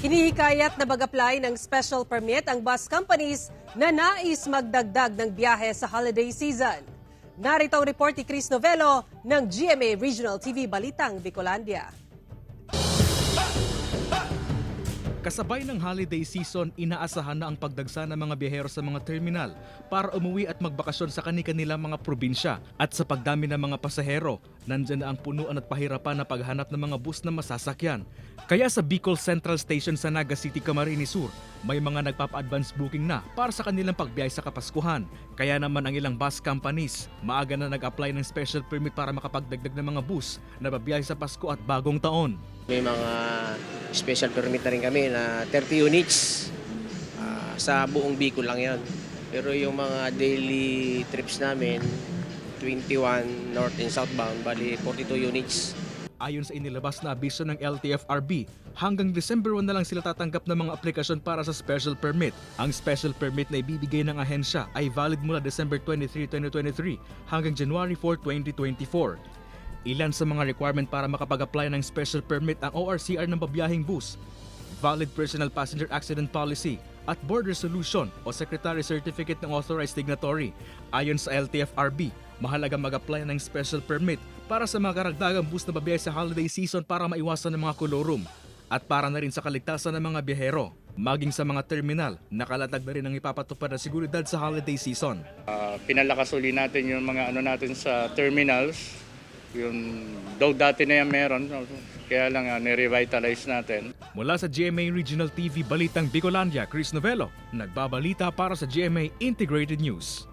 Hinihikayat na mag-apply ng special permit ang bus companies na nais magdagdag ng biyahe sa holiday season. Narito ang report ni Chris Novelo ng GMA Regional TV Balitang Bicolandia. Kasabay ng holiday season, inaasahan na ang pagdagsa ng mga biyahero sa mga terminal para umuwi at magbakasyon sa kani-kanilang mga probinsya. At sa pagdami ng mga pasahero, nandyan na ang punuan at pahirapan na paghanap ng mga bus na masasakyan. Kaya sa Bicol Central Station sa Naga City, Camarines Sur, may mga nagpapa-advance booking na para sa kanilang pagbiyahe sa Kapaskuhan. Kaya naman ang ilang bus companies, maaga na nag-apply ng special permit para makapagdagdag ng mga bus na babiyahe sa Pasko at Bagong Taon. May mga special permit na rin kami na 30 units. Sa buong Bicol lang yan. Pero yung mga daily trips namin, 21 north and southbound, bali 42 units. Ayon sa inilabas na abiso ng LTFRB, hanggang December 1 na lang sila tatanggap ng mga aplikasyon para sa special permit. Ang special permit na ibibigay ng ahensya ay valid mula December 23, 2023 hanggang January 4, 2024. Ilan sa mga requirement para makapag-apply ng special permit ang ORCR ng babiyahing bus, valid personal passenger accident policy, at board resolution o secretary certificate ng authorized signatory. Ayon sa LTFRB, mahalaga mag-apply ng special permit para sa mga karagdagang bus na babiyahe sa holiday season para maiwasan ng mga kolorum at para na rin sa kaligtasan ng mga biyahero. Maging sa mga terminal, nakalatag na rin ang ipapatupad na seguridad sa holiday season. Pinalakas uli natin yung mga natin sa terminals. Yung daw dati na yan meron, kaya lang nirevitalize natin. Mula sa GMA Regional TV Balitang Bicolandia, Chris Novelo, nagbabalita para sa GMA Integrated News.